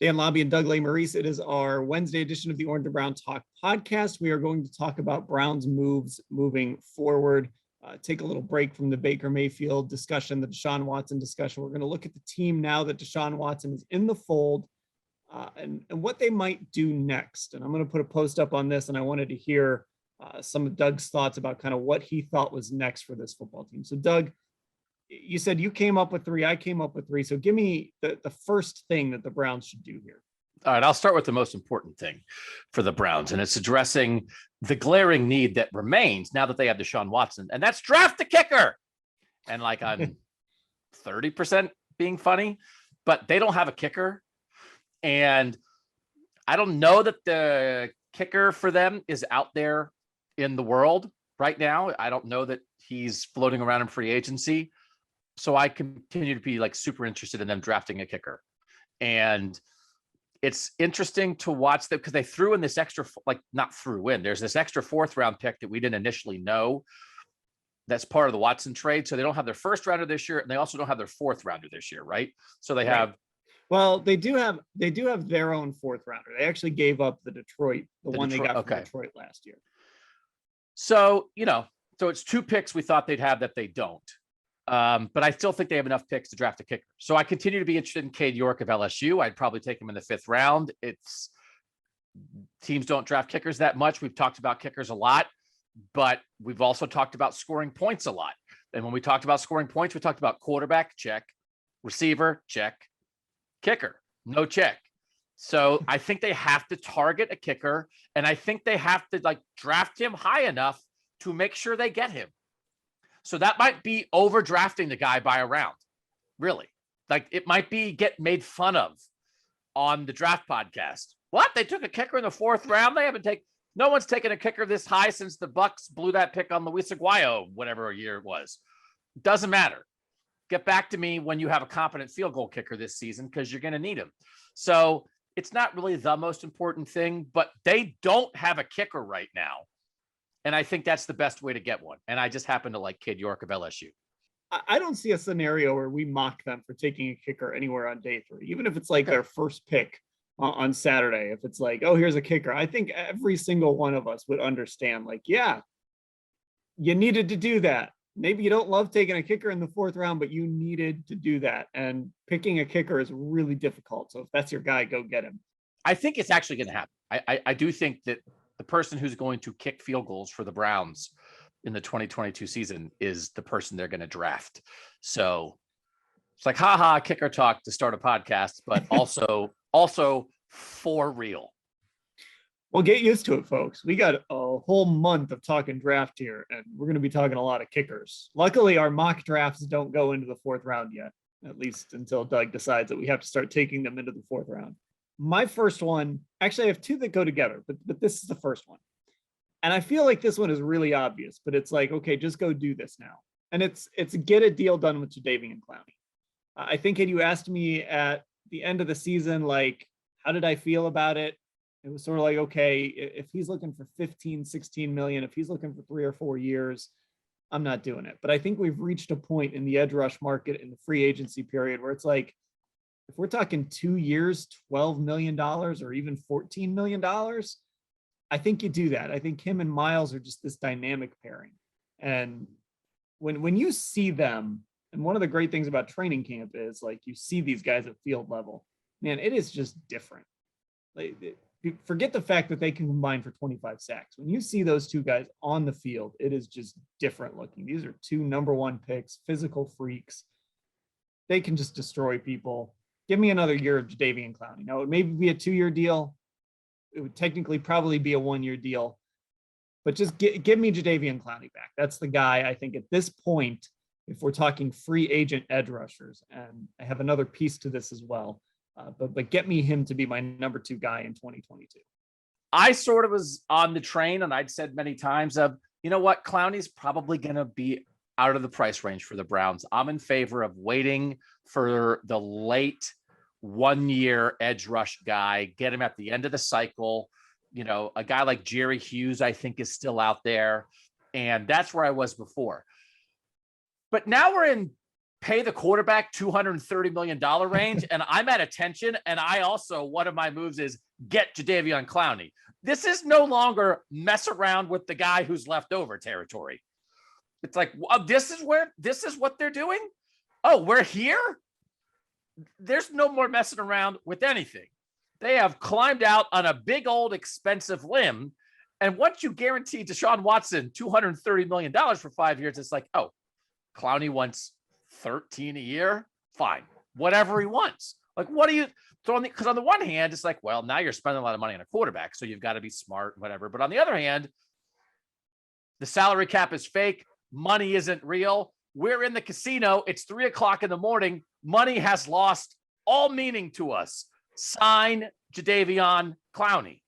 Dan Labbe and Doug Lesmerises. It is our Wednesday edition of the Orange and Brown Talk podcast. We are going to talk about Browns moves moving forward, take a little break from the Baker Mayfield discussion, the Deshaun Watson discussion. We're going to look at the team now that Deshaun Watson is in the fold and what they might do next. And I'm going to put a post up on this, and I wanted to hear some of Doug's thoughts about kind of what he thought was next for this football team. So, Doug, you said you came up with three, I came up with three. So give me the first thing that the Browns should do here. All right, I'll start with the most important thing for the Browns, and it's addressing the glaring need that remains now that they have Deshaun Watson, and that's draft a kicker. And like I'm 30% being funny, but they don't have a kicker. And I don't know that the kicker for them is out there in the world right now. I don't know that he's floating around in free agency. So I continue to be like super interested in them drafting a kicker. And it's interesting to watch them because they threw in this extra, there's this extra fourth round pick that we didn't initially know. That's part of the Watson trade. So they don't have their first rounder this year, and they also don't have their fourth rounder this year, right? So they have. Well, they do have their own fourth rounder. They actually gave up the one they got from Detroit last year. So, so it's two picks we thought they'd have that they don't. But I still think they have enough picks to draft a kicker. So I continue to be interested in Cade York of LSU. I'd probably take him in the 5th round. Teams don't draft kickers that much. We've talked about kickers a lot, but we've also talked about scoring points a lot. And when we talked about scoring points, we talked about quarterback, check, receiver, check, kicker, no check. So I think they have to target a kicker, and I think they have to draft him high enough to make sure they get him. So that might be overdrafting the guy by a round, really. It might be get made fun of on the draft podcast. What? They took a kicker in the 4th round? No one's taken a kicker this high since the Bucks blew that pick on Luis Aguayo, whatever year it was. Doesn't matter. Get back to me when you have a competent field goal kicker this season because you're going to need him. So it's not really the most important thing, but they don't have a kicker right now. And I think that's the best way to get one. And I just happen to like Cade York of LSU. I don't see a scenario where we mock them for taking a kicker anywhere on day 3, even if it's their first pick on Saturday. If it's here's a kicker, I think every single one of us would understand, yeah, you needed to do that. Maybe you don't love taking a kicker in the 4th round, but you needed to do that. And picking a kicker is really difficult. So if that's your guy, go get him. I think it's actually going to happen. I do think that the person who's going to kick field goals for the Browns in the 2022 season is the person they're going to draft. So it's kicker talk to start a podcast, but also for real. Well, get used to it, folks. We got a whole month of talking draft here, and we're going to be talking a lot of kickers. Luckily, our mock drafts don't go into the 4th round yet, at least until Doug decides that we have to start taking them into the 4th round. My first one, actually I have 2 that go together, but this is the first one. And I feel like this one is really obvious, but it's okay, just go do this now. And it's get a deal done with Jadeveon Clowney. I think had you asked me at the end of the season, how did I feel about it? It was sort of okay, if he's looking for 15, 16 million, if he's looking for 3 or 4 years, I'm not doing it. But I think we've reached a point in the edge rush market in the free agency period where it's if we're talking 2 years, $12 million or even $14 million, I think you do that. I think him and Miles are just this dynamic pairing. And when you see them, and one of the great things about training camp is you see these guys at field level, man, it is just different. Forget the fact that they can combine for 25 sacks. When you see those 2 guys on the field, it is just different looking. These are 2 number 1 picks, physical freaks. They can just destroy people. Give me another year of Jadeveon Clowney. Now, it may be a 2-year deal. It would technically probably be a 1-year deal. But just give me Jadeveon Clowney back. That's the guy, I think, at this point, if we're talking free agent edge rushers. And I have another piece to this as well. But get me him to be my number 2 guy in 2022. I sort of was on the train, and I'd said many times you know what? Clowney's probably going to be out of the price range for the Browns. I'm in favor of waiting for the late 1-year edge rush guy, get him at the end of the cycle. A guy like Jerry Hughes, I think, is still out there. And that's where I was before. But now we're in pay the quarterback $230 million range. And I'm at attention. And I also, one of my moves is get Jadeveon Clowney. This is no longer mess around with the guy who's left over territory. It's like, this is what they're doing. Oh, we're here. There's no more messing around with anything. They have climbed out on a big old expensive limb. And once you guarantee Deshaun Watson $230 million for 5 years, it's like, oh, Clowney wants 13 a year. Fine. Whatever he wants. Like, what are you throwing? Because on the one hand, it's like, well, now you're spending a lot of money on a quarterback, so you've got to be smart, whatever. But on the other hand, the salary cap is fake. Money isn't real. We're in the casino. It's 3:00 in the morning. Money has lost all meaning to us. Sign Jadeveon Clowney.